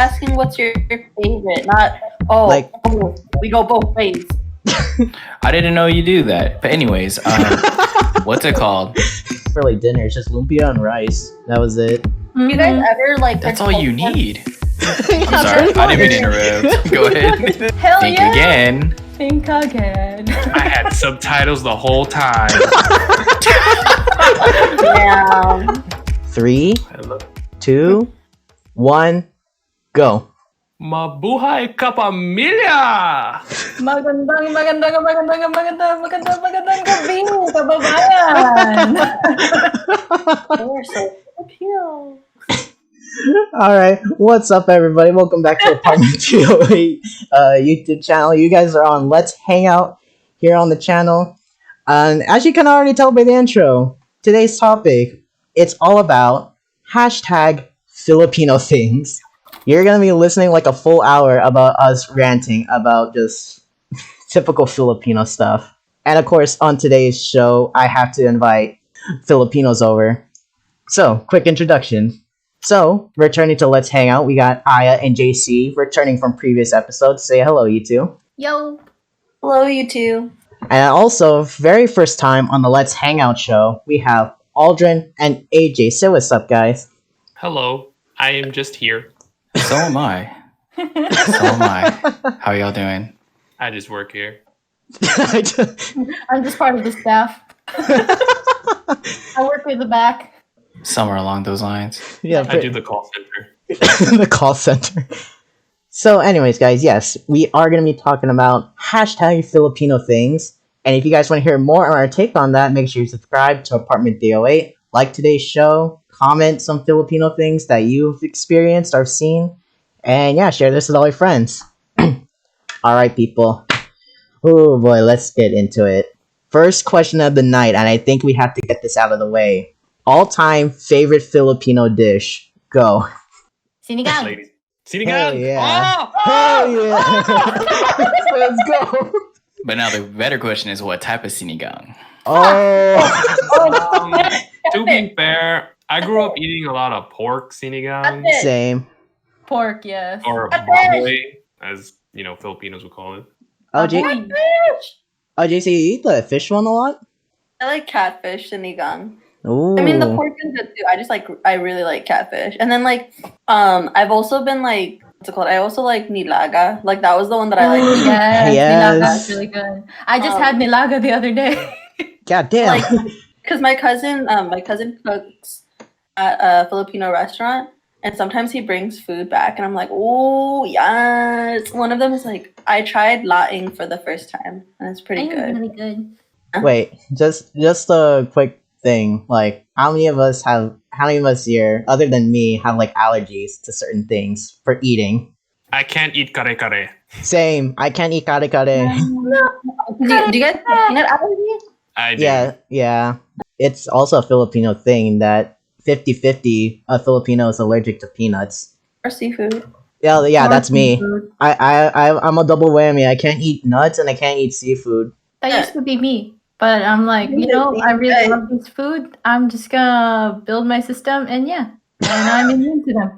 asking what's your favorite, not we go both ways. I didn't know you do that. But anyways, what's it called? Really dinner, it's just lumpia and rice. That was it. You guys ever like? That's all you need. I'm sorry, I didn't mean to interrupt. Go ahead. Hell Think yeah. again. Think again. I had subtitles the whole time. Yeah. 3, 2, 1, go. Mabuhay Kapamilya! Magandang gabi, kababayan. We're so Filipino. All right, what's up, everybody? Welcome back to Apartment 308 YouTube channel. You guys are on Let's Hangout here on the channel. And as you can already tell by the intro, today's topic, it's all about hashtag Filipino things. You're going to be listening like a full hour about us ranting about just typical Filipino stuff. And of course, on today's show, I have to invite Filipinos over. So, quick introduction. So, returning to Let's Hang Out, we got Aya and Jaycee returning from previous episodes. Say hello, you two. Yo. Hello, you two. And also, very first time on the Let's Hang Out show, we have Aldrin and AJ. Say what's up, guys. Hello, I am just here. So am I. How y'all doing? I just work here. I'm just part of the staff. I work with the back. Somewhere along those lines. Yeah, I do the call center. The call center. So anyways, guys, yes, we are going to be talking about hashtag Filipino things. And if you guys want to hear more on our take on that, make sure you subscribe to Apartment 308. Like today's show, comment some Filipino things that you've experienced or seen. And yeah, share this with all your friends. Alright, people. Oh boy, let's get into it. First question of the night, and I think we have to get this out of the way. All-time favorite Filipino dish. Go. Sinigang. Ladies. Sinigang! Hell yeah. Oh! Hell yeah. Let's go. But now the better question is, what type of sinigang? To be fair, I grew up eating a lot of pork sinigang. Same. Pork, yes. Or baboy, as you know, Filipinos would call it. Oh, Jaycee, you eat the fish one a lot? I like catfish sinigang. Ooh. I mean, the pork is good too. I really like catfish. And then I've also been what's it called? I also like nilaga. Like that was the one that I like. Yes. Nilaga is really good. I just had nilaga the other day. God damn. Because my cousin cooks at a Filipino restaurant, and sometimes he brings food back, and I'm like, oh yes. One of them is I tried laing for the first time, and it's pretty good. Really good. Wait, just a quick thing. How many of us here, other than me, have allergies to certain things for eating? I can't eat kare kare. Same. I can't eat kare kare. No. Do you guys have peanut allergy? I do. Yeah. It's also a Filipino thing that 50-50 a Filipino is allergic to peanuts. Or seafood. Yeah, Or that's me. seafood. I'm a double whammy. I can't eat nuts and I can't eat seafood. That used to be me. But I'm I really love this food. I'm just gonna build my system and I'm immune to them.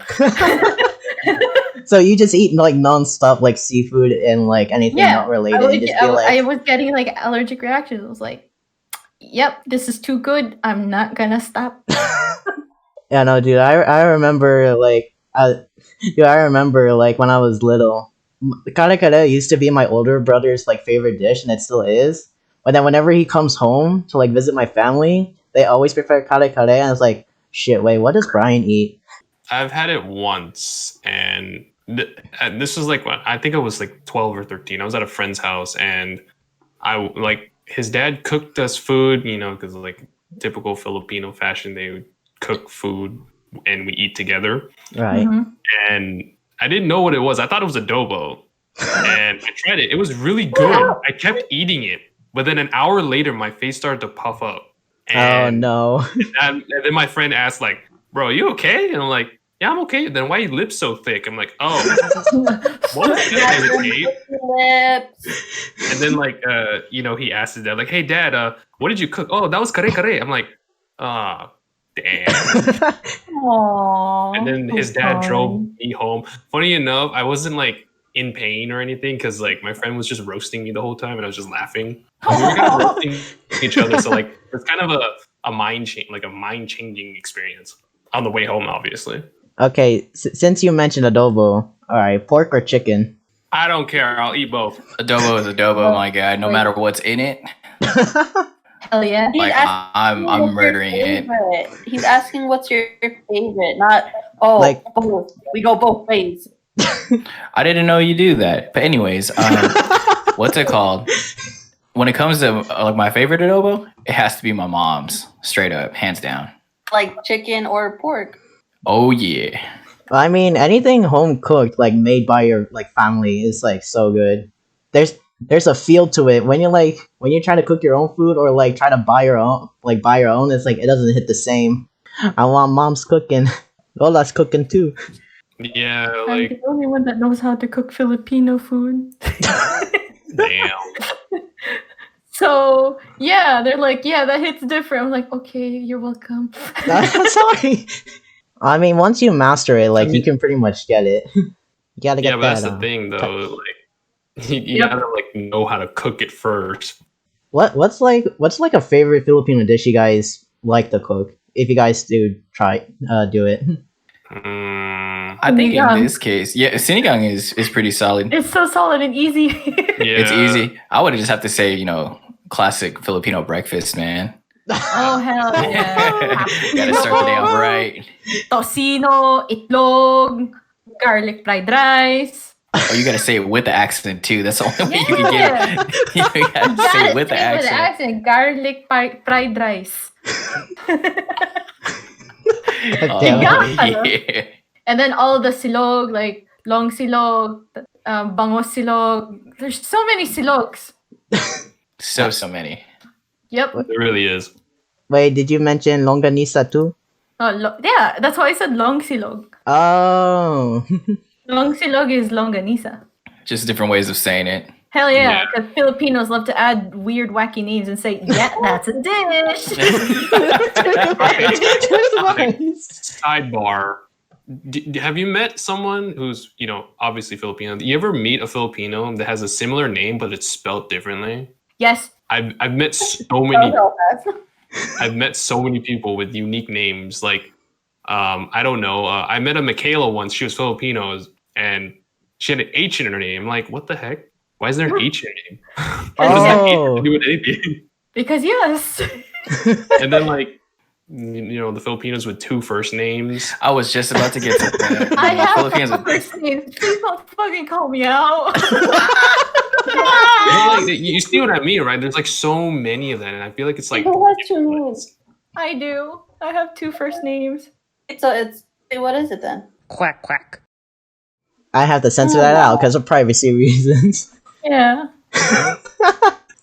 So you just eat non-stop seafood and anything not related. I was getting allergic reactions. I was like, yep, this is too good. I'm not gonna stop. Yeah, no, dude. I remember I remember when I was little, kare kare used to be my older brother's favorite dish, and it still is. But then whenever he comes home to visit my family, they always prefer kare kare, and it's like, shit, wait, what does Brian eat? I've had it once, and this was I think I was 12 or 13. I was at a friend's house, and his dad cooked us food, because typical Filipino fashion, they would cook food and we eat together. Right. Mm-hmm. And I didn't know what it was. I thought it was adobo. And I tried it. It was really good. I kept eating it. But then an hour later, my face started to puff up. And, oh, no. and then my friend asked, bro, are you okay? And I'm like, yeah, I'm okay. Then why are your lips so thick? I'm like, oh. What is Lips. And then, he asked his dad, hey, Dad, what did you cook? Oh, that was kare kare. I'm like, damn. Aww. And then his so dad drove sorry. me home. Funny enough, I wasn't like in pain or anything because like my friend was just roasting me the whole time and I was just laughing. We were kind of roasting each other, so like it's kind of a mind change, like a mind changing experience on the way home, obviously. Okay, since you mentioned adobo, all right, pork or chicken? I don't care. I'll eat both. Adobo is adobo, my guy. No matter what's in it, Hell yeah. He's like asking I'm what's your murdering it. favorite. He's asking what's your favorite, not Like- both. We go both ways. I didn't know you do that. But anyways, what's it called? When it comes to like my favorite adobo, it has to be my mom's, straight up, hands down. Like chicken or pork. Oh yeah. I mean, anything home cooked, like made by your like family, is like so good. There's a feel to it when you're trying to cook your own food or like try to buy your own. It's like it doesn't hit the same. I want mom's cooking. Lola's cooking too. Yeah, I'm like the only one that knows how to cook Filipino food. damn. So yeah, they're like, yeah, that hits different. I'm like, okay, you're welcome. Sorry. I mean, once you master it, like you can pretty much get it. You gotta get Yeah, but that. that's the thing though. Like you Yep. gotta like know how to cook it first. What's like a favorite Filipino dish you guys like to cook? If you guys do do it. I think Sinigang. in this case, yeah, sinigang is pretty solid. It's so solid and easy. Yeah, It's easy. I would just have to say, classic Filipino breakfast, man. Oh hell yeah. Gotta start the day off right. Tocino, itlog, garlic fried rice. Oh, you gotta say it with the accent too. That's the only way you can get it. You gotta say it with the accent. Garlic fried rice. Damn. Yeah. And then all the silog, like long silog, bangos silog. There's so many silogs. So many. Yep. it really is. Wait, did you mention longanisa too? Yeah, that's why I said long silog. Oh. Long silog is longanisa. Just different ways of saying it. Hell yeah, Yeah. because Filipinos love to add weird, wacky names and say, yeah, that's a dish. Sidebar. Have you met someone who's, obviously Filipino? Do you ever meet a Filipino that has a similar name but it's spelled differently? Yes. I've met so many people with unique names. Like, I don't know. I met a Michaela once. She was Filipino and she had an H in her name. I'm like, what the heck? Why is there an H in her name? What does that have to do with anything? Because yes. And then like, the Filipinos with two first names. I was just about to get to that. I have Philippines a first name. Please don't fucking call me out. Like, you see what I mean, right? There's like so many of them, and I feel like it's like Who has two names? I do. I have two first names. It's what is it then? Quack quack. I have to censor that out because of privacy reasons. Yeah.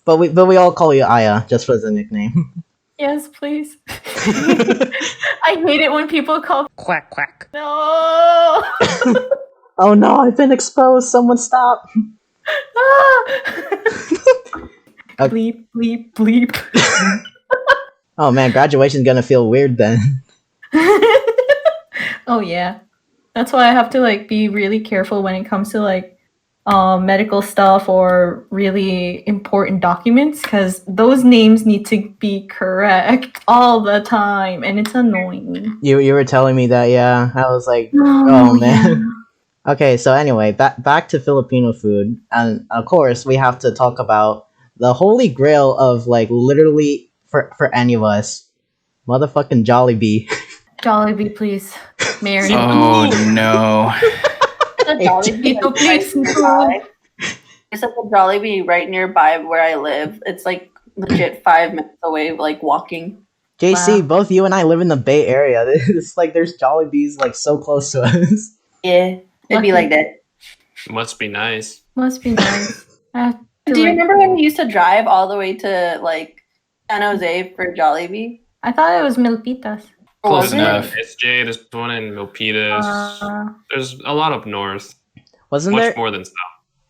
But we all call you Aya just for the nickname. Yes, please. I hate it when people call Quack quack. no. Oh no, I've been exposed. Someone stop. Bleep, bleep, bleep. Oh man, graduation's gonna feel weird then. Oh yeah. That's why I have to like be really careful when it comes to like medical stuff or really important documents because those names need to be correct all the time and it's annoying. You were telling me that, yeah. I was like, oh man. Okay, so anyway, back to Filipino food, and of course we have to talk about the holy grail of like literally for any of us, motherfucking Jollibee. Jollibee, please. Mary. Oh no. Ito, please. There's like a Jollibee right nearby where I live. It's like legit 5 minutes away, like walking. Jaycee, Wow. both you and I live in the Bay Area. It's like there's Jollibees like so close to us. Yeah, it'd be like that. Must be nice. Must be nice. I have to, Do you like- remember when we used to drive all the way to like San Jose for Jollibee? I thought it was Milpitas. Close Was it? enough. SJ, there's one in Milpitas. There's a lot up north. Wasn't Much there? more than south.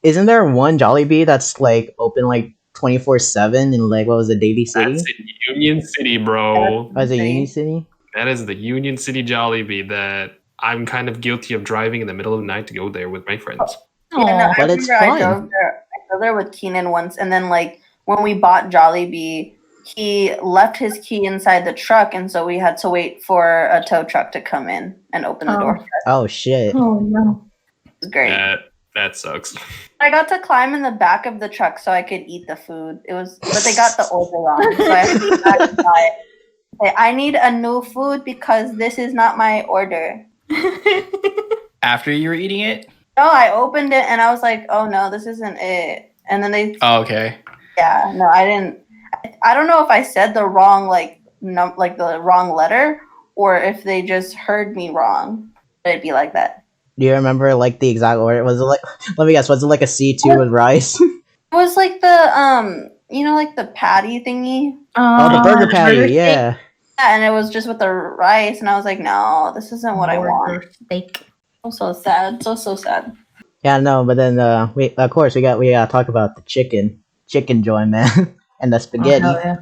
Isn't there one Jollibee that's like open like 24/7 in like what was it, Daly City? That's in Union City, bro. Was it Union City? That is the Union City Jollibee that I'm kind of guilty of driving in the middle of the night to go there with my friends. Yeah, no, Aw. I But it's remember fun. I drove there with Keenan once, and then like when we bought Jollibee, he left his key inside the truck, and so we had to wait for a tow truck to come in and open the door. It Oh shit. Oh no. was great. That sucks. I got to climb in the back of the truck so I could eat the food. But they got the order wrong, so I had to go back and buy it. Say, I need a new food because this is not my order. After you were eating it? No, I opened it and I was like, oh no, this isn't it. And then they, Oh, okay. yeah, no, I didn't. I don't know if I said the wrong like the wrong letter or if they just heard me wrong. It'd be like that. Do you remember like the exact order? Was it like? Let me guess. Was it like a C2 with rice? It was like the like the patty thingy. Oh, the burger patty. burger steak. Yeah. Yeah, and it was just with the rice, and I was like, no, this isn't what I want. Burger steak. I'm so sad. So sad. Yeah. No. But then we gotta talk about the chicken joy, man, and the Oh, spaghetti. hell yeah.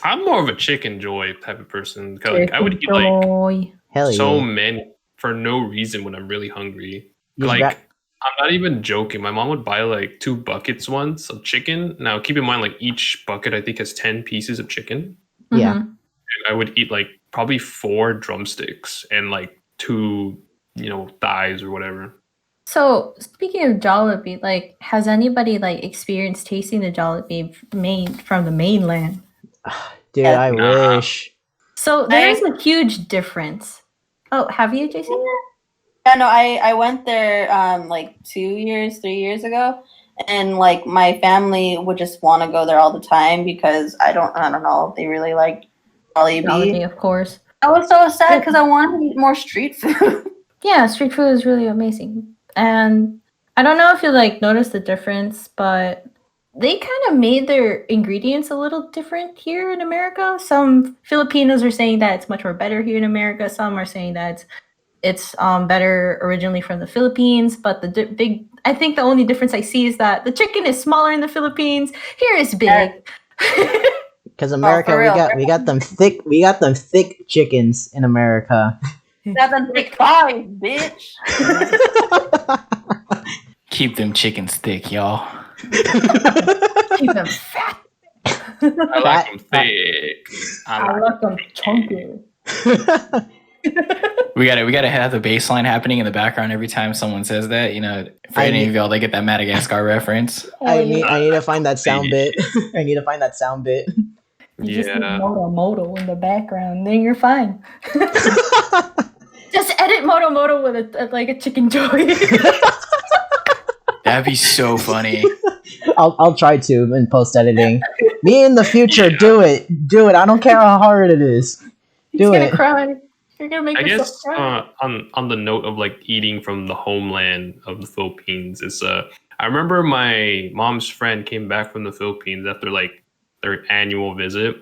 I'm more of a chicken joy type of person. 'Cause, like, I would eat Chicken like joy. Hell so yeah. many for no reason when I'm really hungry. You Like gra- I'm not even joking. My mom would buy like 2 buckets once of chicken. Now keep in mind, like each bucket I think has 10 pieces of chicken. Yeah. Mhm. And I would eat like probably 4 drumsticks and like 2, thighs or whatever. So speaking of Jollibee, like, has anybody like experienced tasting the Jollibee made from the mainland? Dude, Yeah. I Nah. wish. So there's a huge difference. Oh, have you, Jaycee? Yeah, no, I went there like 3 years ago, and like my family would just want to go there all the time because I don't know, they really like Jollibee. Jollibee, of course. I was so sad because I wanted to eat more street food. Yeah, street food is really amazing. And I don't know if you like noticed the difference, but they kind of made their ingredients a little different here in America. Some Filipinos are saying that it's much more better here in America. Some are saying that it's better originally from the Philippines. But I think the only difference I see is that the chicken is smaller in the Philippines. Here it's big. Because America, for real. we got them thick chickens in America. Got them thick thighs, bitch. Keep them chickens thick, y'all. Keep them fat. I like them thick. I like them chunky. We gotta have the bass line happening in the background every time someone says that. For any of y'all, they get that Madagascar reference. I need to find that sound bit. I need to find that sound bit. You just need Yeah. Moto in the background, then you're fine. Just edit Moto with a chicken joy. That'd be so funny. I'll try to in post editing. Me in the future, do it. I don't care how hard it is. He's Do gonna it. cry. You're gonna make I yourself guess cry. on the note of like eating from the homeland of the Philippines is I remember my mom's friend came back from the Philippines after like their annual visit.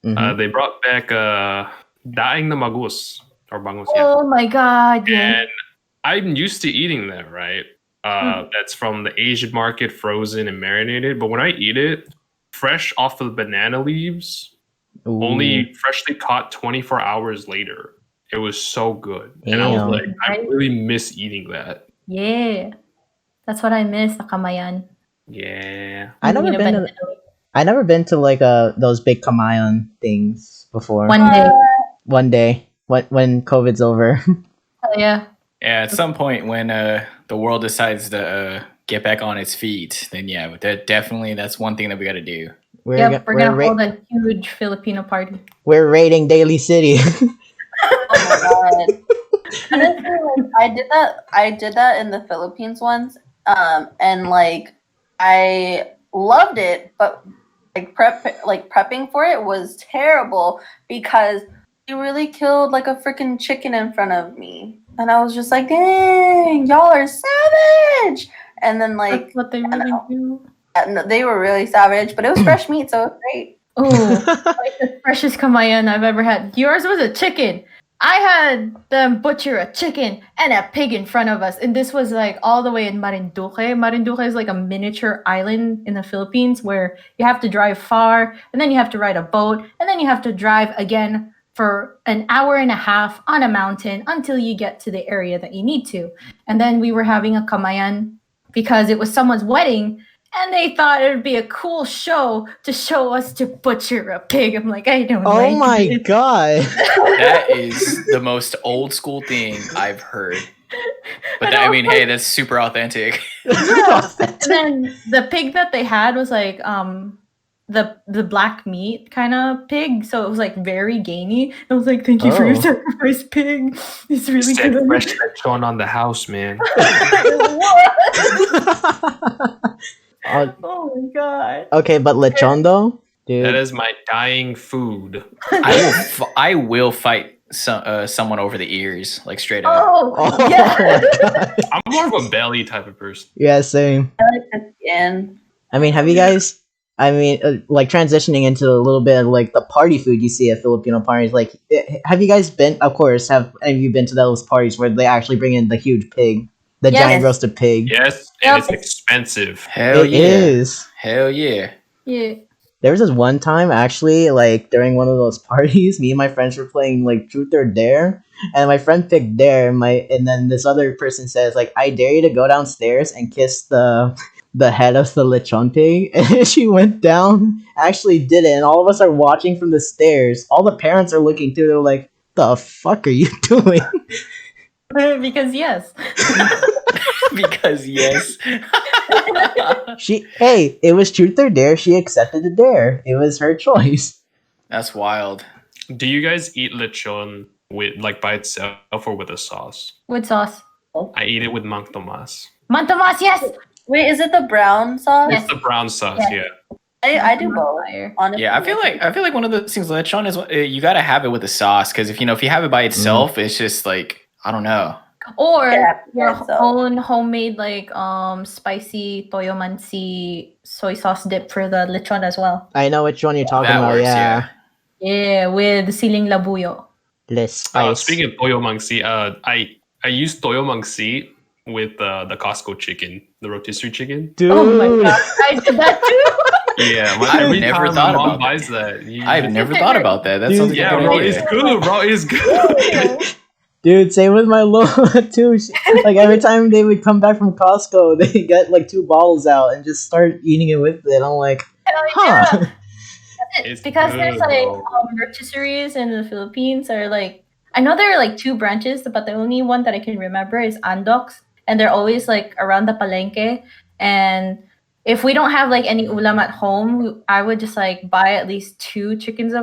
Mhm. They brought back daing na magus or bangus, yeah. Oh my god, yeah. And I'm used to eating that, right? That's from the Asian market, frozen and marinated. But when I eat it, fresh off of the banana leaves, Ooh. only freshly caught 24 hours later. It was so good. And I was Damn. like, I really miss eating that. Yeah. That's what I miss, the kamayan. Yeah. I never been to like those big kamayan things before. One day. One day when COVID's over. Oh, yeah. Yeah, at some point when the world decides to get back on its feet, then yeah, that's one thing that we got to do. We're We're gonna ra- hold a huge Filipino party. we're raiding Daly City. Oh my god. Honestly, like, I did that in the Philippines once. And like I loved it, but prepping for it was terrible because you really killed like a freaking chicken in front of me. And I was just like, dang, y'all are savage. And then like That's what they really do. they were really savage, but it was fresh meat, so it was great. Oh, like the freshest kamayan I've ever had. Yours was a chicken. I had them butcher a chicken and a pig in front of us. And this was like all the way in Marinduque. Marinduque is like a miniature island in the Philippines where you have to drive far and then you have to ride a boat and then you have to drive again for an hour and a half on a mountain until you get to the area that you need to. And then we were having a kamayan because it was someone's wedding. And they thought it would be a cool show to show us to butcher a pig. I'm like, I don't Oh like my it. god. That is the most old school thing I've heard. But I mean, hey, that's super authentic. Yeah. And then the pig that they had was like the black meat kind of pig, so it was like very gamey. I was like, thank you for your Oh. sacrifice, pig. It's really Said good. fresh lechon on the house, man. Oh my god. Okay, but lechon though, dude. That is my dying food. I will fight someone over the ears, like straight up. Oh, Oh yeah. my god. I'm more of a belly type of person. Yeah, same. I like the skin. I mean, have you guys? I mean, like transitioning into a little bit of like the party food you see at Filipino parties. Like, have you guys been? Of course, have any of you been to those parties where they actually bring in the huge pig, the Yes. giant roasted pig? Yes, Yep. and it's expensive. Hell It yeah. is. Hell yeah. Yeah. There was this one time actually, like during one of those parties, me and my friends were playing like Truth or Dare, and my friend picked Dare, and then this other person says like, "I dare you to go downstairs and kiss the head of the lechon pig," and she went down, actually did it, and all of us are watching from the stairs. All the parents are looking too. They're like, "The fuck are you doing?" Because yes. Because yes. Hey, it was Truth or Dare. She accepted the dare. It was her choice. That's wild. Do you guys eat lechon with like by itself or with a sauce? With sauce. I eat it with mang tomas. Mantomas, yes. Wait, is it the brown sauce? Yes. It's the brown sauce, Yeah. yeah. I do both. Fire. Honestly, Yeah, I feel like one of those things lechon is you got to have it with the sauce because if you have it by itself, it's just like I don't know. Or Yeah, your so. own homemade like spicy toyo mansi soy sauce dip for the lechon as well. I know which one you're talking That about. works, Yeah, Yeah, with siling labuyo. less spice. Speaking of toyo mangsi, I use toyo mangsi with the Costco chicken, the rotisserie chicken. Dude. Oh my god, I did that too. Yeah, I've every never time thought my mom about buys that. I've never thought about that. That Dude, sounds like Yeah, a good bro, idea. it's good, bro. It's good. Dude, same with my Lola too. Like every time they would come back from Costco, they get like 2 bottles out and just start eating it with it. I'm like, Hell huh? yeah. It's Because good, there's like bro. rotisseries in the Philippines are like I know there are like 2 branches, but the only one that I can remember is Andox, and they're always like around the palengke. And if we don't have like any ulam at home, I would just like buy at least 2 chickens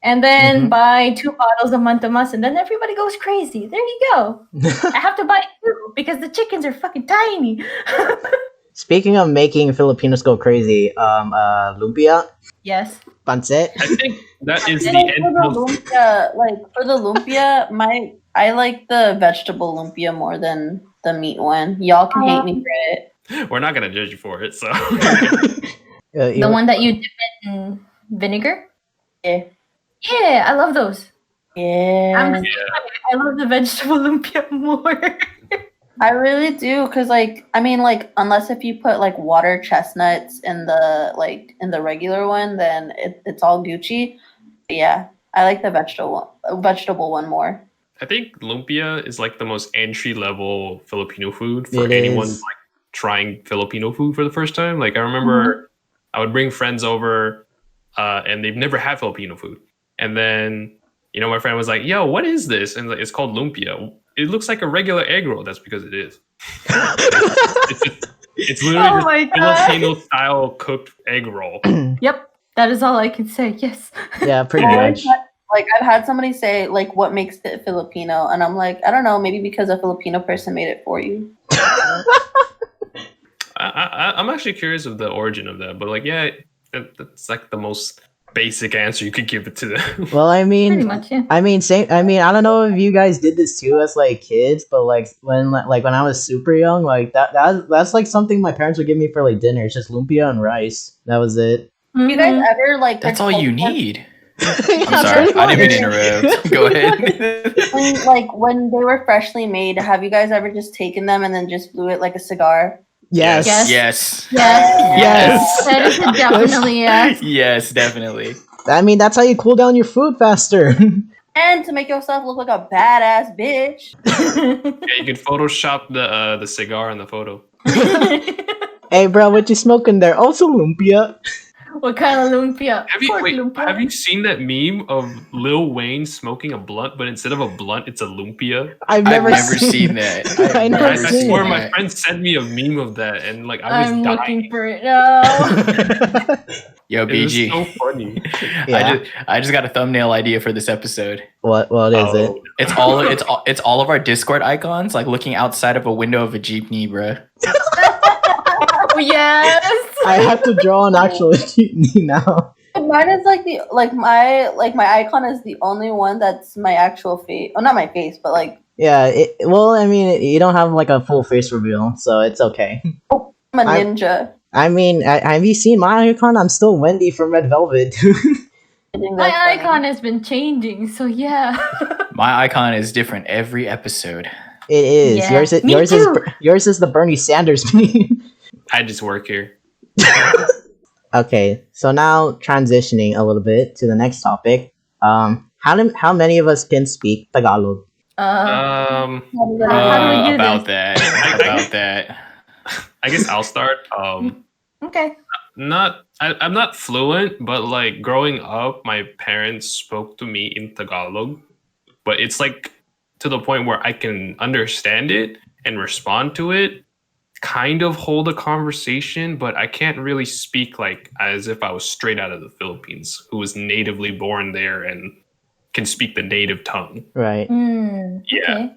and then Mhm. buy 2 bottles of mantamas, and then everybody goes crazy. There you go. I have to buy 2 because the chickens are fucking tiny. Speaking of making Filipinos go crazy, lumpia, Yes. pancit. I think that is And the like end for the of lumpia, I like the vegetable lumpia more than the meat one. Y'all can hate me for it. We're not gonna judge you for it, so The one that you dip it in vinegar? Yeah. Yeah, I love those. Yeah. I'm the same way. I love the vegetable lumpia more. I really do, cause like unless if you put like water chestnuts in the regular one, then it's all Gucci. But yeah, I like the vegetable one more. I think lumpia is like the most entry level Filipino food for It anyone is. like trying Filipino food for the first time. Like I remember I would bring friends over and they've never had Filipino food. And then, my friend was like, "Yo, what is this?" And it's called lumpia. It looks like a regular egg roll. That's because it is. It's literally Oh just my God. Filipino style cooked egg roll. Yep, that is all I can say. Yes. Yeah, pretty Yeah. much. Like I've had somebody say like, "What makes it Filipino?" And I'm like, I don't know, maybe because a Filipino person made it for you. I'm actually curious of the origin of that, but like, yeah, that's like the most basic answer you could give it to them. Well, I Pretty mean, much, yeah. same. I mean, I don't know if you guys did this too as like kids, but like when I was super young, like that's like something my parents would give me for like dinner. It's just lumpia and rice. That was it. You guys Mhm. ever like? That's all you pretend- need. I'm sorry. I didn't mean to interrupt. Go ahead. When they were freshly made, have you guys ever just taken them and then just blew it like a cigar? Yes. Yes. Yes. Yes. Yes. That is a definitely yes. Yes, definitely. I mean, that's how you cool down your food faster. And to make yourself look like a badass bitch. Yeah, you can Photoshop the cigar in the photo. Hey, bro, what you smoking there? Also lumpia. What kind of lumpia? Pork lumpia. Have you seen that meme of Lil Wayne smoking a blunt, but insteid of a blunt, it's a lumpia? I've I've never never seen that. I've I've never I never seen swear seen my that. friend sent me a meme of that, and like I was I'm dying. looking for it now. Yo, It was BG. so funny. Yeah. I just got a thumbnail idea for this episode. What is it? Oh, It's all of our Discord icons, like looking outside of a window of a jeepney, bruh. Oh, yes. I have to draw an actual jeepney now. Mine is my icon is the only one that's my actual face. Oh, not my face, but like Yeah, well, I mean, you don't have like a full face reveal, so it's okay. I'm a I- ninja. I mean, have you seen my icon? I'm still Wendy from Red Velvet. I think My that's funny. icon has been changing, so yeah. My icon is different every episode. It is. Yeah, me Yours too. yours is the Bernie Sanders meme. I just work here. Okay, so now transitioning a little bit to the next topic. How many of us can speak Tagalog? Uh, Um, How do we do About this? that. About that. I guess I'll start. Okay. I'm not fluent, but like growing up, my parents spoke to me in Tagalog, but it's like to the point where I can understand it and respond to it, kind of hold a conversation, but I can't really speak like as if I was straight out of the Philippines, who was natively born there and can speak the native tongue. Right. Yeah. Okay.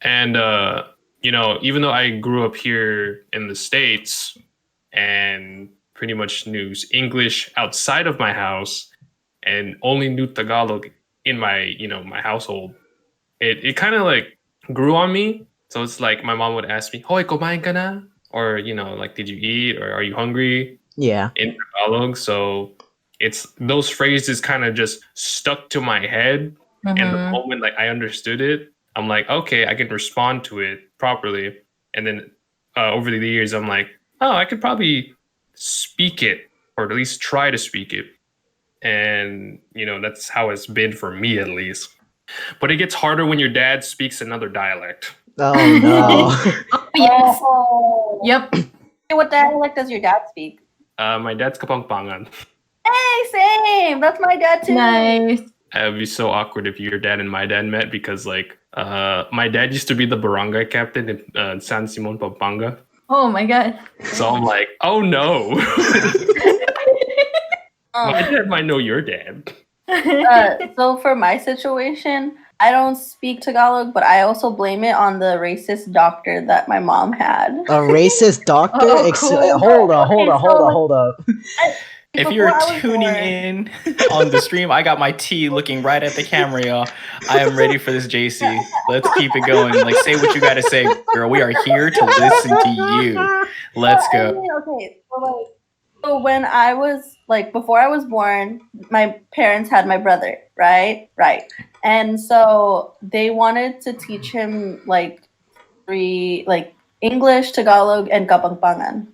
And you know, even though I grew up here in the States and pretty much knew English outside of my house and only knew Tagalog in my, you know, my household, it kind of like grew on me. So it's like my mom would ask me, "Hoy, kumain ka na?" Or, you know, like, "Did you eat?" Or, "Are you hungry?" Yeah. in Tagalog. So it's those phrases kind of just stuck to my head. And the Mhm. moment like I understood it, I'm like, okay, I can respond to it properly. And then over the years, I'm like, oh, I could probably speak it or at least try to speak it. And you know, that's how it's been for me at least. But it gets harder when your dad speaks another dialect. Oh no. Oh, yes. Oh. Yep. Hey, what dialect does your dad speak? My dad's Kapampangan. Hey, same. That's my dad too. Nice. It would be so awkward if your dad and my dad met because like my dad used to be the barangay captain in San Simon, Pampanga. Oh my god. So I'm like, oh no. My Um, dad might know your dad. so for my situation, I don't speak Tagalog, but I also blame it on the racist doctor that my mom had. A racist doctor? Oh, cool. Hold up. If Before you're I was tuning born. in on the stream, I got my tea looking right at the camera, y'all. I am ready for this, Jaycee. Let's keep it going. Like, say what you got to say, girl. We are here to listen to you. Let's Well, I go. mean, okay, so when I was like before I was born, my parents had my brother, right? Right. And so they wanted to teach him like English, Tagalog, and Kapampangan.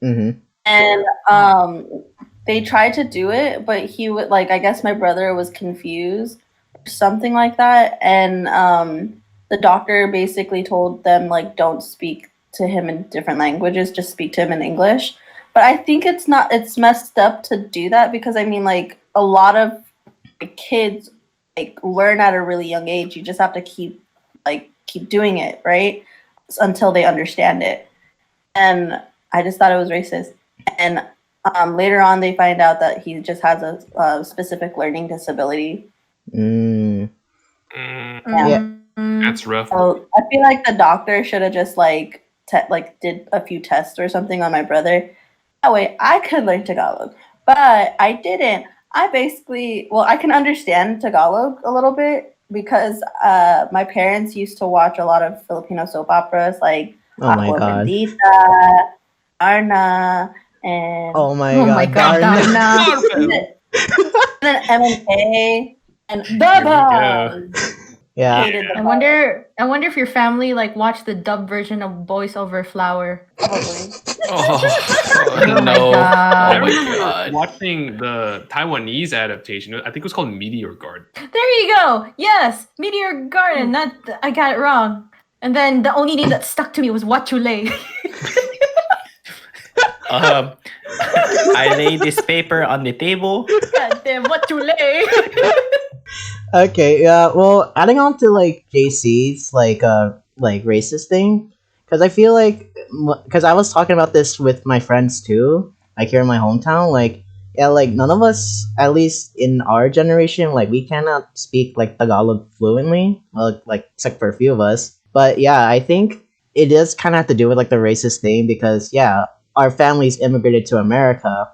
Mm-hmm. And they tried to do it, but he would like I guess my brother was confused or something like that. And the doctor basically told them like don't speak to him in different languages, just speak to him in English. But I think it's messed up to do that because I mean like a lot of kids like learn at a really young age. You just have to keep doing it, right? Until they understand it. And I just thought it was racist. And later on, they find out that he just has a specific learning disability. Mm. Mm, Yeah. that's rough. So I feel like the doctor should have just did a few tests or something on my brother. That way, I could learn Tagalog, but I didn't. I can understand Tagalog a little bit because my parents used to watch a lot of Filipino soap operas like Oh my Aqua god. Bendita, Arna, and Oh my Oh god. my god, Darn. Darna. and then M&K and Here we Bubba. Yeah. Hated the I wonder if your family like watched the dub version of Boys Over Flower. probably. Oh, Oh my no. god. Oh my god. God. watching the Taiwanese adaptation. I think it was called Meteor Garden. There you go. Yes, Meteor Garden. That I got it wrong. And then the only name that stuck to me was Wachule. I lay this paper on the table. God damn, Wachule. Okay, yeah. Well, adding on to like JC's like racist thing, because I feel like because I was talking about this with my friends too, like here in my hometown, like yeah, like none of us, at least in our generation, like we cannot speak like Tagalog fluently, well, like except for a few of us. But yeah, I think it does kind of have to do with like the racist thing because yeah, our families immigrated to America,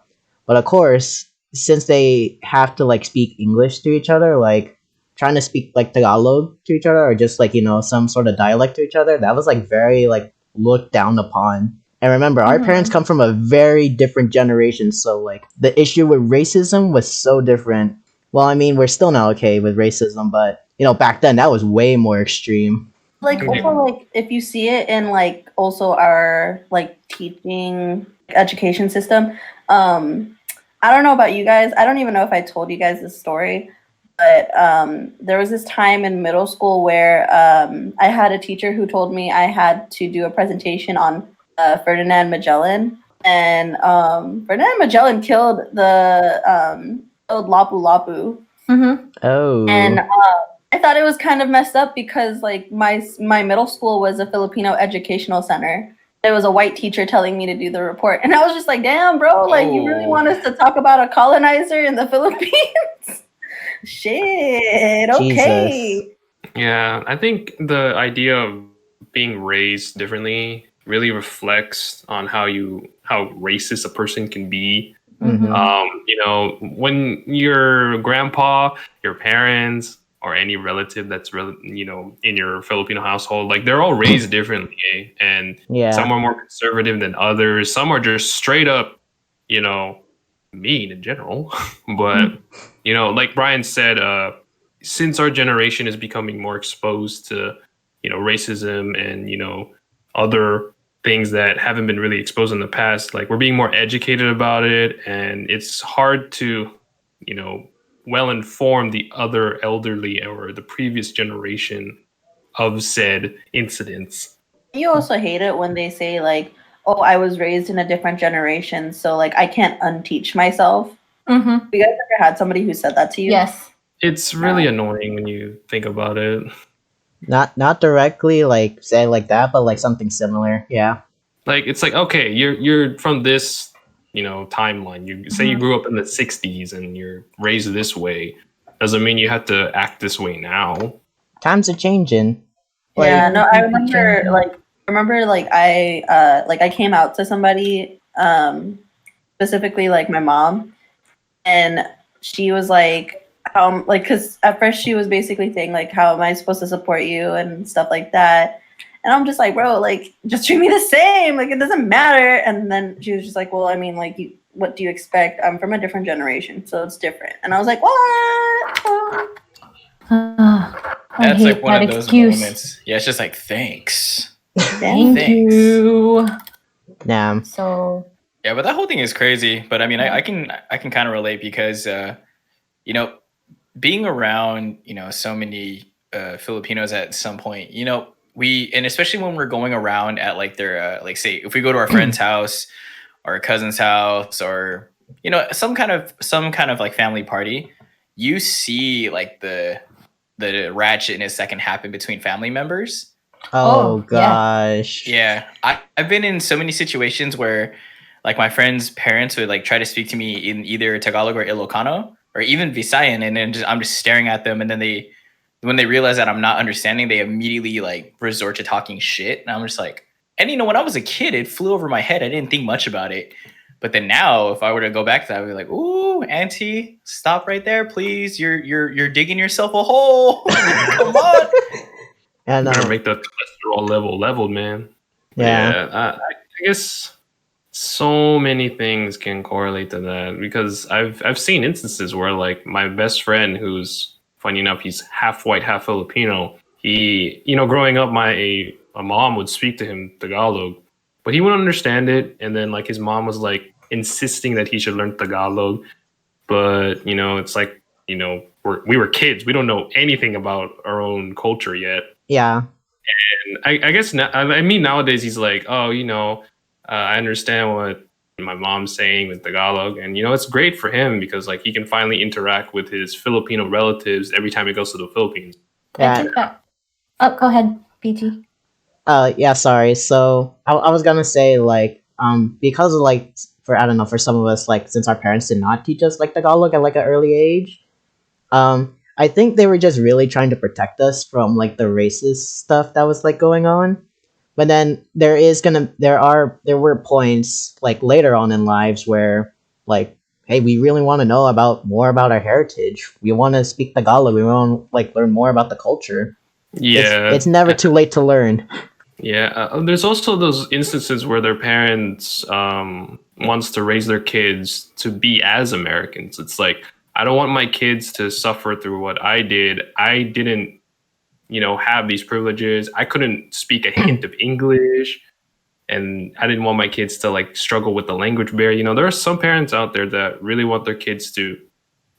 but of course, since they have to like speak English to each other, like trying to speak like Tagalog to each other or just like, you know, some sort of dialect to each other, that was like very like looked down upon. And remember, our parents come from a very different generation, so like the issue with racism was so different. Well, I mean, we're still not okay with racism, but you know, back then that was way more extreme. Like also like if you see it in like also our like teaching education system. I don't know about you guys. I don't even know if I told you guys this story, but there was this time in middle school where I had a teacher who told me I had to do a presentation on Ferdinand Magellan, and Ferdinand Magellan killed killed Lapu Lapu, Oh. and I thought it was kind of messed up because like my middle school was a Filipino educational center. There was a white teacher telling me to do the report, and I was just like, "Damn, bro! Like, you really want us to talk about a colonizer in the Philippines? Shit. Okay." Jesus. Yeah, I think the idea of being raised differently really reflects on how racist a person can be. You know, when your grandpa, your parents, or any relative that's you know, in your Filipino household, like they're all raised differently, eh? And Yeah. some are more conservative than others. Some are just straight up, you know, mean in general. But you know, like Brian said, since our generation is becoming more exposed to, you know, racism and, you know, other things that haven't been really exposed in the past, like we're being more educated about it, and it's hard to, you know, well inform the other elderly or the previous generation of said incidents. You also hate it when they say like, "Oh, I was raised in a different generation, so like I can't unteach myself." Have you guys ever had somebody who said that to you? Yes. It's really annoying when you think about it. Not directly like say like that, but like something similar. Yeah. Like it's like, okay, you're from this, you know, timeline. You say you grew up in the 60s and you're raised this way. Doesn't mean you have to act this way now. Times are changing. Yeah, Like, no, I remember like I came out to somebody, specifically like my mom, and she was like, how, like, because at first she was basically saying like, how am I supposed to support you and stuff like that. And I'm just like, bro, like, just treat me the same. Like, it doesn't matter. And then she was just like, well, I mean, like, what do you expect? I'm from a different generation, so it's different. And I was like, what? I That's hate like one that of those excuse. moments. Yeah, it's just like, thanks. Thank Thanks. you. nah. So Yeah, but that whole thing is crazy. But I mean, I can kind of relate because, you know, being around, you know, so many Filipinos at some point, you know, and especially when we're going around at like their, like say, if we go to our friend's house or a cousin's house or, you know, some kind of like family party, you see like the ratchetness that can happen between family members. Oh, Oh, yeah. gosh. Yeah, I've been in so many situations where like my friends' parents would like try to speak to me in either Tagalog or Ilocano or even Visayan, and then I'm just staring at them, and then when they realize that I'm not understanding, they immediately like resort to talking shit, and I'm just like, and you know, when I was a kid, it flew over my head. I didn't think much about it, but then now, if I were to go back to that, I'd be like, "Ooh, auntie, stop right there, please. You're digging yourself a hole. Come on." And You better make the cholesterol leveled, man. yeah. I guess so many things can correlate to that because I've seen instances where like my best friend, who's funny enough, he's half white, half Filipino. He, you know, growing up, my mom would speak to him Tagalog, but he wouldn't understand it. And then like his mom was like, insisting that he should learn Tagalog. But it's like we were kids. We don't know anything about our own culture yet. Yeah. And I guess now, I mean, nowadays he's like, oh, I understand what my mom's saying with Tagalog, and it's great for him because like he can finally interact with his Filipino relatives every time he goes to the Philippines. I Yeah. take that. Oh, go ahead, PG. Yeah, sorry. So I was gonna say like because of like for I don't know, for some of us, like since our parents did not teach us like Tagalog at like an early age, I think they were just really trying to protect us from like the racist stuff that was like going on. But then there were points like later on in lives where like, hey, we really want to know about more about our heritage. We want to speak Tagalog. We want to like learn more about the culture. Yeah, It's never too late to learn. Yeah, there's also those instances where their parents wants to raise their kids to be as Americans. It's like, I don't want my kids to suffer through what I did. I didn't, have these privileges. I couldn't speak a hint of English, and I didn't want my kids to like struggle with the language barrier. There are some parents out there that really want their kids to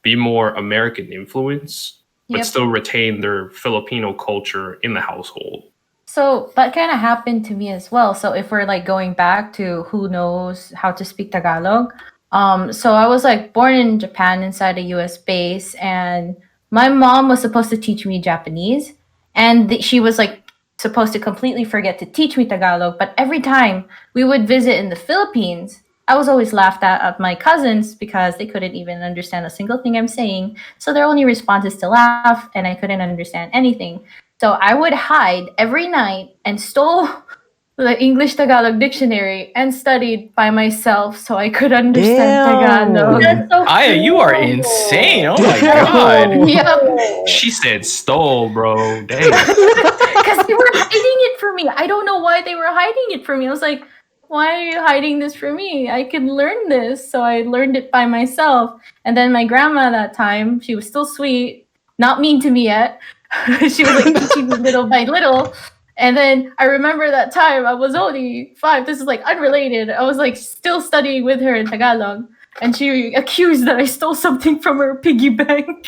be more American influence, but Yep. still retain their Filipino culture in the household. So that kind of happened to me as well. So if we're like going back to who knows how to speak Tagalog, so I was like born in Japan inside a U.S. base, and my mom was supposed to teach me Japanese, and she was like supposed to completely forget to teach me Tagalog. But every time we would visit in the Philippines, I was always laughed at my cousins because they couldn't even understand a single thing I'm saying. So their only response is to laugh, and I couldn't understand anything. So I would hide every night and stole the English Tagalog dictionary and studied by myself so I could understand Damn. Tagalog. That's so Aya, you are cool. insane. Oh my Damn. god. Yep. She said stole, bro. Dang. Because they were hiding it from me. I don't know why they were hiding it from me. I was like, why are you hiding this from me? I can learn this. So I learned it by myself. And then my grandma that time, she was still sweet, not mean to me yet. She was like teaching me little by little. And then I remember that time I was only 5. This is like unrelated. I was like still studying with her in Tagalog. And she accused that I stole something from her piggy bank.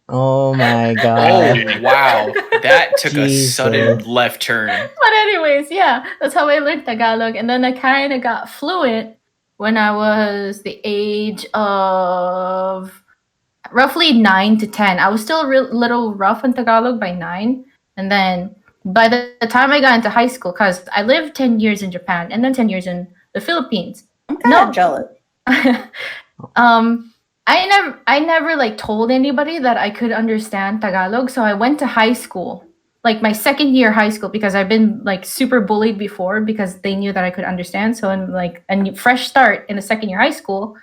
Oh my Oh god. wow. That took a Jesus. sudden left turn. But anyways, yeah, that's how I learned Tagalog. And then I kind of got fluent when I was the age of roughly 9 to 10. I was still a little rough in Tagalog by 9. And then by the time I got into high school, because I lived 10 years in Japan and then 10 years in the Philippines. I'm kind of jealous. I never like told anybody that I could understand Tagalog. So I went to high school, like my second year high school, because I've been like super bullied before because they knew that I could understand. So in like a fresh start in the second year high school,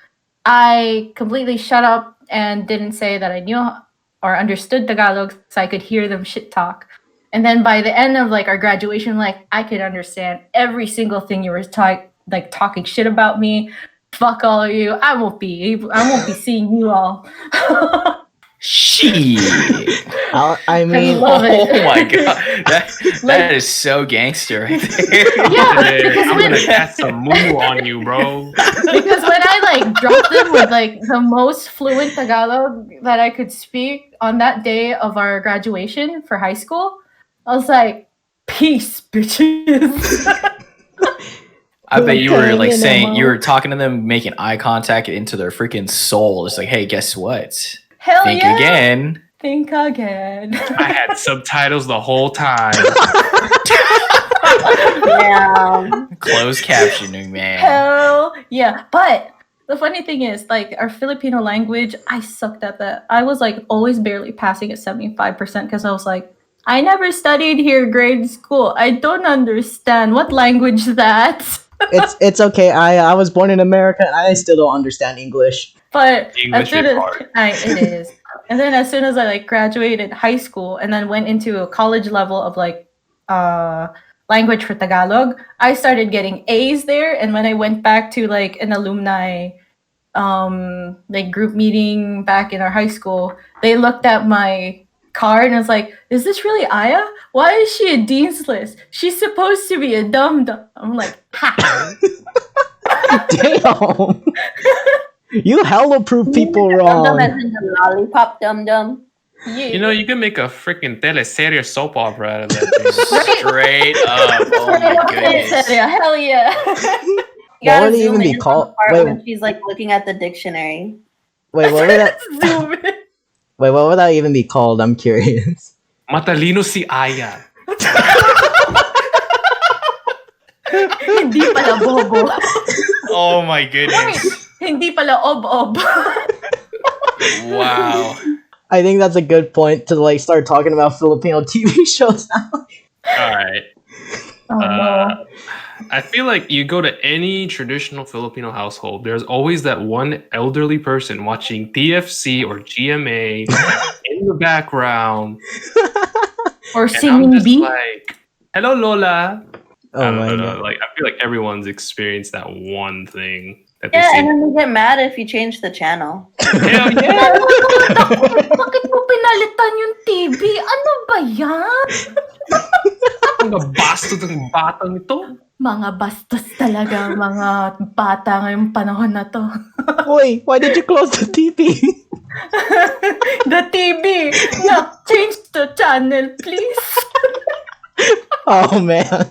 I completely shut up and didn't say that I knew or understood Tagalog, so I could hear them shit talk. And then by the end of like our graduation, like I could understand every single thing you were talking shit about me. Fuck all of you. I won't be seeing you all. Shit. I mean, love it. Oh my god. That is so gangster right there. Yeah, Hey, because I'm when, gonna cast a moo on you, bro. because when I like dropped them with like the most fluent Tagalog that I could speak on that day of our graduation for high school, I was like, peace, bitches. I bet you were like Okay, saying you were talking to them, making eye contact into their freaking soul. It's like, hey, guess what? Hell Think yeah. again. Think again. I had subtitles the whole time. Yeah. Closed captioning, man. Hell yeah. But the funny thing is, like, our Filipino language, I sucked at that. I was like always barely passing at 75% because I was like, I never studied here grade school. I don't understand. What language is that? it's okay. I was born in America and I still don't understand English. But English as soon is as hard. it is. And then as soon as I like graduated high school and then went into a college level of like language for Tagalog, I started getting A's there. And when I went back to like an alumni like group meeting back in our high school, they looked at my card and was like, is this really Aya? Why is she a dean's list? She's supposed to be a dum-dum. I'm like, ha. Damn. You hella prove people Dum wrong. as in the lollipop dum dum. Yeah. You know, you can make a freaking teleserie soap opera out of that thing. Straight up. Oh my goodness. Hell yeah. You What gotta would it zoom even be in on the called? part Wait, when she's like looking at the dictionary. wait, what would that? Zoom in. Wait, what would that even be called? I'm curious. Matalino si Aya. Hindi pala bobo. Oh my goodness. Hindi pala ob-ob. Wow. I think that's a good point to like start talking about Filipino TV shows now. All right. Oh no. I feel like you go to any traditional Filipino household, there's always that one elderly person watching TFC or GMA in the background. Or And I'm singing just B. like, hello, Lola. I Oh don't my know. god. Like, I feel like everyone's experienced that one thing that they Yeah, see. and then they get mad if you change the channel. Hell yeah. Bakit mo pinalitan yung TV? Ano ba yan? Mga basto ng batang ito. Mga bastos talaga, mga bata ngayong panahon na to. Wait, why did you close the TV? The TV! No, change the channel, please. Oh man.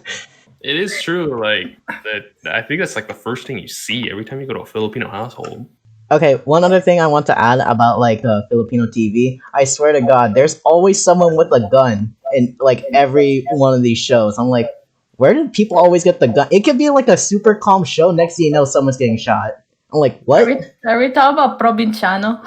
It is true. Like, that. I think that's like the first thing you see every time you go to a Filipino household. Okay, one other thing I want to add about like Filipino TV. I swear to God, there's always someone with a gun in like every one of these shows. I'm like, where did people always get the gun? It could be like a super calm show. Next thing you know, someone's getting shot. I'm like, what? Are we talking about Provinciano?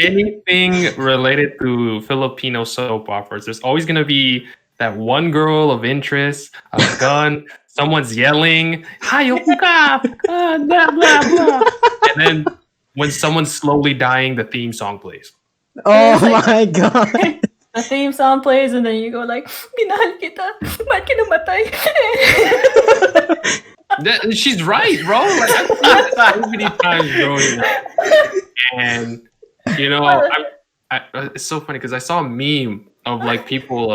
anything related to Filipino soap operas, there's always gonna be that one girl of interest, a gun, someone's yelling, "Hayop ka!" Blah blah blah. And then when someone's slowly dying, the theme song plays. Oh It's my god. The theme song plays and then you go like, minahal kita, ba't ka namatay? She's right, bro. Like, I've seen it so many times growing up. And you know, it's so funny because I saw a meme of like people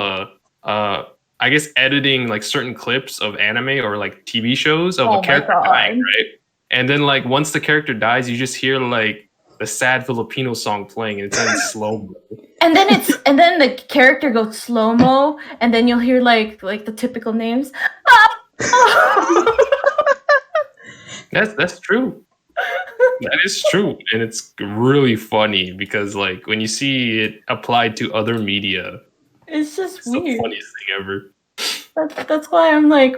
I guess editing like certain clips of anime or like TV shows of Oh a my character God. dying, right? And then like once the character dies, you just hear like the sad Filipino song playing and it's in slow mo. And then the character goes slow-mo and then you'll hear like the typical names. That's true. That is true. And it's really funny because like when you see it applied to other media, It's just it's the weird. funniest thing ever. That's why I'm like,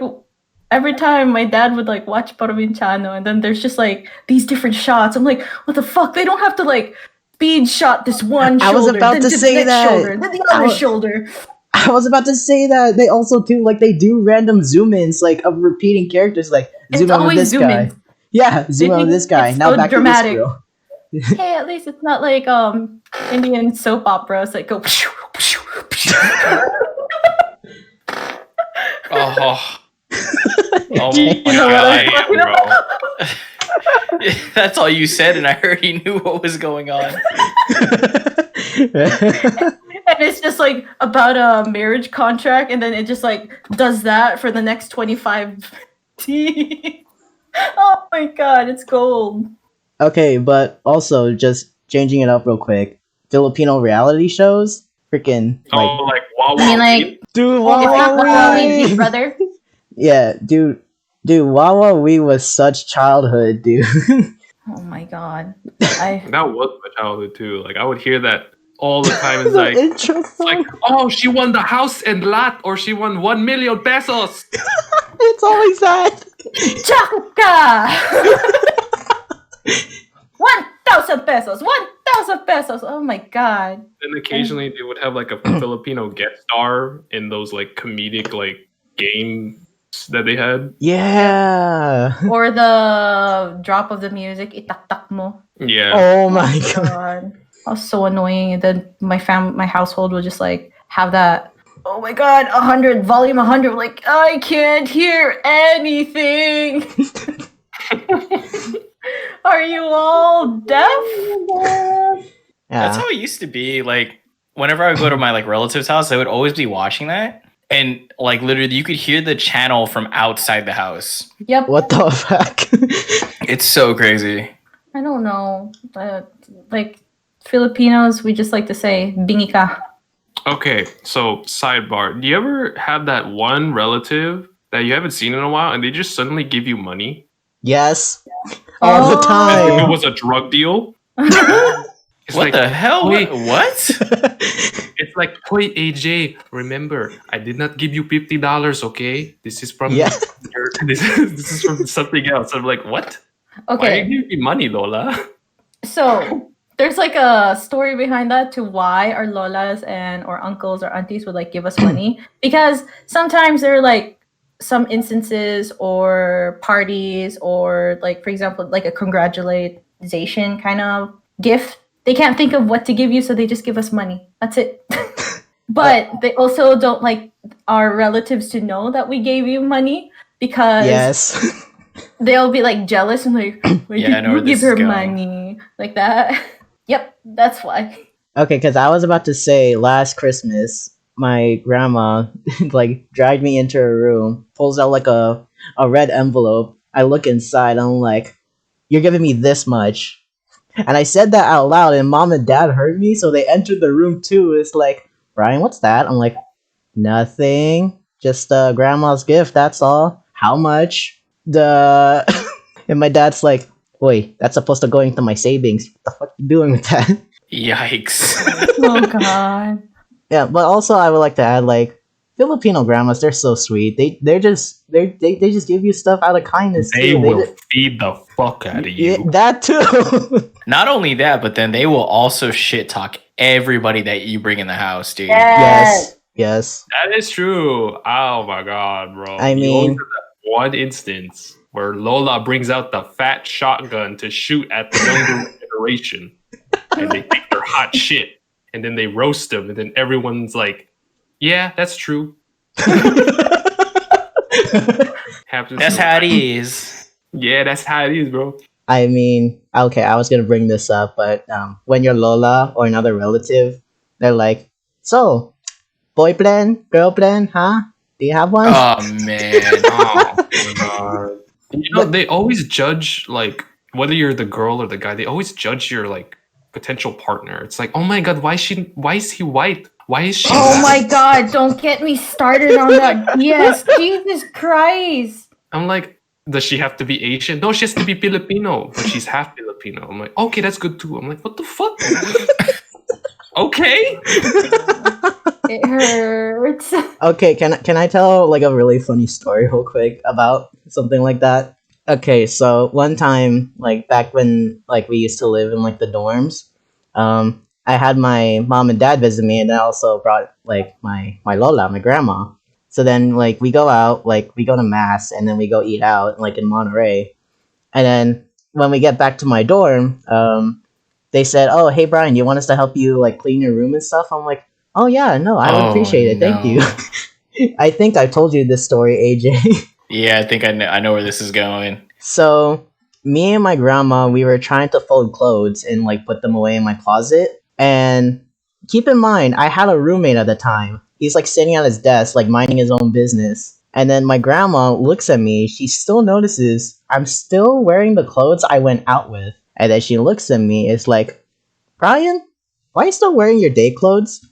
every time my dad would like watch Provinciano and then there's just like these different shots. I'm like, what the fuck? They don't have to like speed shot this one shoulder. I was about then to the say next that. shoulder, then the other shoulder. I was about to say that they also do like they do random zoom ins like of repeating characters like zoom It's in with always this zoom guy. in. Yeah, zoom in with this guy. It's Now so back dramatic. to this girl. Hey, at least it's not like Indian soap operas that go. Oh. Oh You my know what I'm god, talking bro. That's all you said, and I already knew what was going on. And it's just like about a marriage contract, and then it just like does that for the next 25 T. Oh my god, it's gold. Okay, but also just changing it up real quick. Filipino reality shows, freaking like Oh, like Wawa. I mean, like, dude, it's not the Wawa Big Wee. Brother. Yeah, dude, Wawa Wee was such childhood, dude. Oh my god. That was my childhood too. Like I would hear that all the time. It's The like, intro it's like, song. oh, she won the house and lot, or she won 1 million pesos. It's always that. Chaka! 1,000 pesos! 1,000 pesos! Oh my god. And occasionally they would have like a Filipino guest star in those like comedic like games that they had. Yeah. Or the drop of the music, itak-tak mo. Yeah. Oh my god. God. That was so annoying. And then my household would just like have that. Oh my god, 100, volume 100. Like, I can't hear anything. Are you all deaf? That's Yeah. how it used to be. Like, whenever I would go to my like relative's house, I would always be watching that. And like literally, you could hear the channel from outside the house. Yep. What the fuck? It's so crazy. I don't know. Like Filipinos, we just like to say "bingi ka." Okay, so sidebar. Do you ever have that one relative that you haven't seen in a while and they just suddenly give you money? Yes. All the As if time. it was a drug deal? It's What like, the hell? wait. What? It's like, wait, AJ, remember, I did not give you $50, okay? This is from Yeah. this is from something else. I'm like, what? Why are Okay, you giving me money, Lola? so there's like a story behind that to why our lolas and or uncles or aunties would like give us money, because sometimes there are like some instances or parties or like for example like a congratulation kind of gift. They can't think of what to give you, so they just give us money. That's it. But they also don't like our relatives to know that we gave you money because Yes. they'll be like jealous and like, why Yeah, I did know you where this give is her going. money like that? Yep, that's why. Okay, because I was about to say last Christmas, my grandma like dragged me into her room, pulls out like a red envelope. I look inside, I'm like, "You're giving me this much," and I said that out loud, and mom and dad heard me, so they entered the room too. It's like, Brian, what's that? I'm like, nothing, just grandma's gift. That's all. How much? The and my dad's like, wait, that's supposed to go into my savings. What the fuck you doing with that? Yikes. Oh god. Yeah, but also I would like to add like Filipino grandmas, they're so sweet. They just give you stuff out of kindness They too. will feed the fuck out of Yeah, you. that too. Not only that, but then they will also shit talk everybody that you bring in the house, dude. Yes. Yes. That is true. Oh my god, bro. I You always mean, have that one instance where Lola brings out the fat shotgun to shoot at the younger generation, and they think they're hot shit, and then they roast them, and then everyone's like, "Yeah, that's true." Happens. That's how it is. Yeah, that's how it is, bro. I mean, okay, I was gonna bring this up, but when your Lola or another relative, they're like, so, boyfriend, girlfriend, huh? Do you have one? Oh man. Oh my god. You know, they always judge like whether you're the girl or the guy. They always judge your like potential partner. It's like, oh my god, why is he white? Why is she Oh black? my god, don't get me started on that. Yes, Jesus Christ. I'm like, does she have to be Asian? No, she has to be Filipino, but she's half Filipino. I'm like, okay, that's good too. I'm like, what the fuck? Okay. It hurts. Okay, can I tell like a really funny story real quick about something like that? Okay, so one time, like back when like we used to live in like the dorms, I had my mom and dad visit me, and I also brought like my Lola, my grandma. So then like we go out, like we go to mass, and then we go eat out like in Monterey, and then when we get back to my dorm, they said, "Oh, hey Brian, you want us to help you like clean your room and stuff?" I'm like, "Oh yeah, no, I would Oh, appreciate it. Thank no. you." I think I told you this story, AJ. Yeah, I think I know where this is going. So me and my grandma, we were trying to fold clothes and like put them away in my closet. And keep in mind, I had a roommate at the time. He's like sitting at his desk, like minding his own business. And then my grandma looks at me. She still notices I'm still wearing the clothes I went out with. And then she looks at me. It's like, Brian, why are you still wearing your day clothes?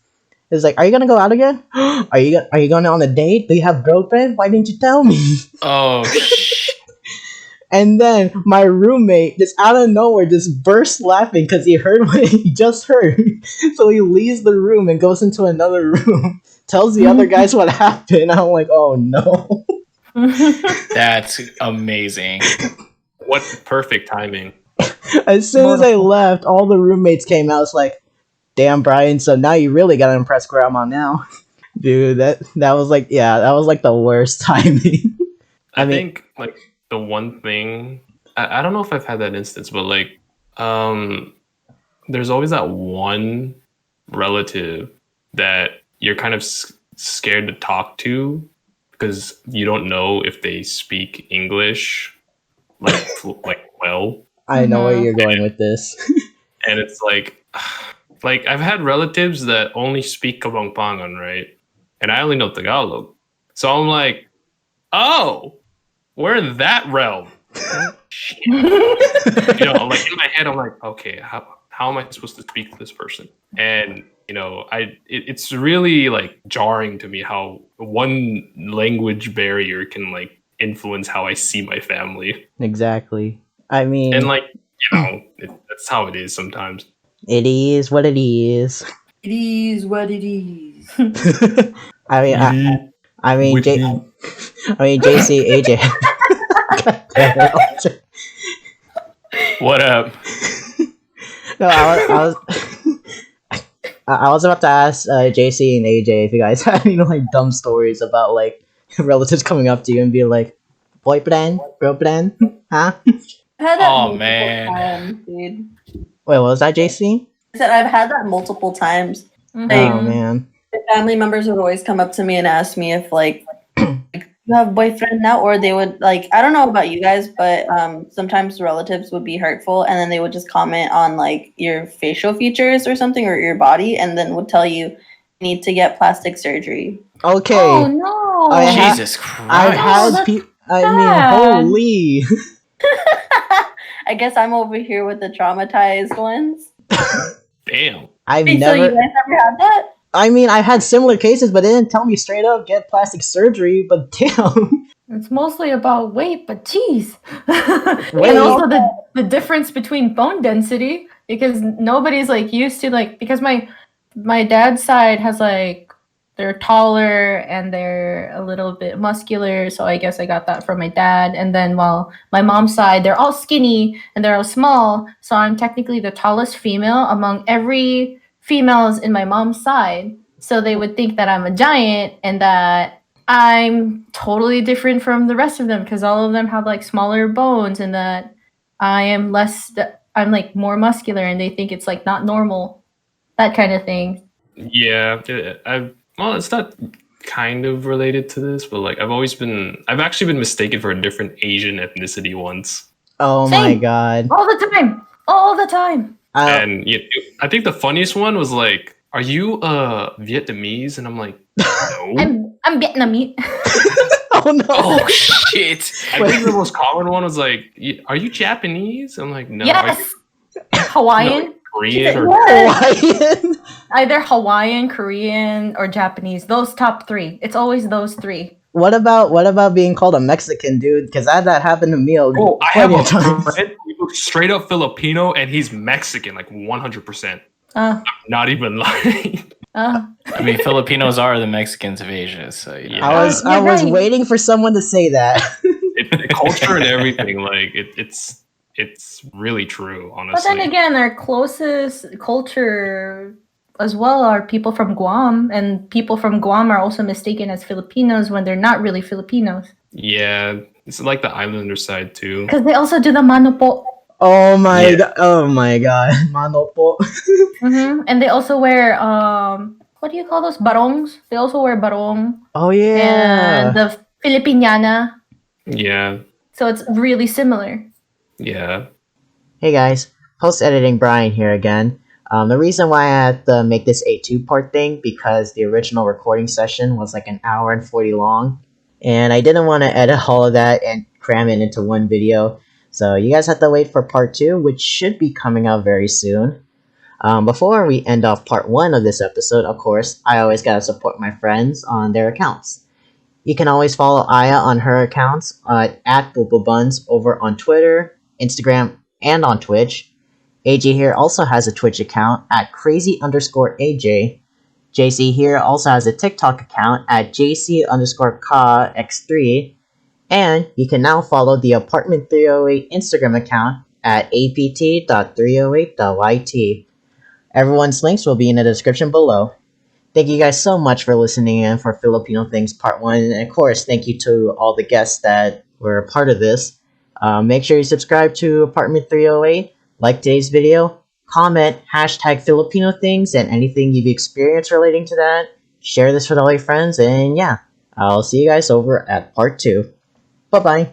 It's like, are you gonna go out again? Are you going on a date? Do you have girlfriend? Why didn't you tell me? Oh And then my roommate, just out of nowhere, just bursts laughing because he heard what he just heard. So he leaves the room and goes into another room, tells the other guys what happened. I'm like, oh no. that's amazing. What perfect timing. As soon as I left, all the roommates came out. It's like, damn, Brian, so now you really gotta impress grandma now. Dude, that was like, yeah, that was like the worst timing. I mean- think like the one thing I don't know if I've had that instance, but like there's always that one relative that you're kind of scared to talk to because you don't know if they speak English like well, I know where Mhm. you're going with this. and it's like I've had relatives that only speak Kabangpangan, right? and I only know Tagalog. So I'm like, oh, we're in that realm. Shit. Like in my head, I'm like, okay, how am I supposed to speak to this person? And it's really like jarring to me how one language barrier can like influence how I see my family. Exactly. I mean, And like that's how it is sometimes. it is what it is. It is what it is. I mean, Jaycee, AJ. God damn it, Aldrin. What up? No, I was about to ask Jaycee and AJ if you guys had any like dumb stories about like relatives coming up to you and be like, boyfriend, girlfriend, huh? I've had that Oh, multiple man. times, dude. Wait, what was that, Jaycee? I said I've had that multiple times. Oh Mhm. man. The family members would always come up to me and ask me if like you have a boyfriend now, or they would like, I don't know about you guys, but sometimes relatives would be hurtful and then they would just comment on like your facial features or something or your body and then would tell you need to get plastic surgery. Okay. Oh no! I ha- Jesus I've Christ. had that's I mean, sad. holy. I guess I'm over here with the traumatized ones. Damn. I've Wait, so you never. guys never had that? I mean, I've had similar cases, but they didn't tell me straight up get plastic surgery. But damn. It's mostly about weight, but geez. Weight. And also the difference between bone density, because nobody's like used to like, because my dad's side has like, they're taller and they're a little bit muscular, so I guess I got that from my dad. And then while my mom's side, they're all skinny and they're all small, so I'm technically the tallest female among every females in my mom's side. So they would think that I'm a giant and that I'm totally different from the rest of them because all of them have like smaller bones and that I'm like more muscular and they think it's like not normal, that kind of thing. Yeah, well, it's not kind of related to this, but like I've actually been mistaken for a different Asian ethnicity once. Oh my Same. god. All the time. And I think the funniest one was like, "Are you Vietnamese?" And I'm like, "No." I'm Vietnamese. Oh no. Oh shit. I think the most common one was like, "Are you Japanese?" I'm like, "No." Yes. Hawaiian. Korean or Hawaiian. Either Hawaiian, Korean, or Japanese. Those top three. It's always those three. What about being called a Mexican, dude? Because I had that happen to me I have plenty a of times. friend who's straight up Filipino and he's Mexican, like 100%. Not even lying. I mean, Filipinos are the Mexicans of Asia, so you know. Yeah. I was You're right. waiting for someone to say that. The culture and everything, like it's really true, But honestly. then again, our closest culture as well are people from Guam, and people from Guam are also mistaken as Filipinos when they're not really Filipinos. Yeah, it's like the islander side too. Because they also do the mano po. Oh my Yeah. god. Oh my god. Mano po. And they also wear what do you call those? Barongs. They also wear barong Oh yeah. and the Filipiniana. Yeah, So it's really similar. yeah. Hey guys, post-editing Brian here again. The reason why I had to make this a two-part thing because the original recording session was like an hour and 40 long, and I didn't want to edit all of that and cram it into one video. So you guys have to wait for part 2, which should be coming out very soon. Before we end off part 1 of this episode, of course, I always gotta support my friends on their accounts. You can always follow Aya on her accounts at BoobaBuns over on Twitter, Instagram, and on Twitch. AJ here also has a Twitch account at crazy_AJ. Jaycee here also has a TikTok account at JC_KX3. And you can now follow the Apartment 308 Instagram account at apt.308.yt. Everyone's links will be in the description below. Thank you guys so much for listening in for Filipino Things Part 1. And of course, thank you to all the guests that were a part of this. Make sure you subscribe to Apartment 308, like today's video, comment #Filipino Things and anything you've experienced relating to that. Share this with all your friends, and yeah, I'll see you guys over at Part 2. Bye-bye.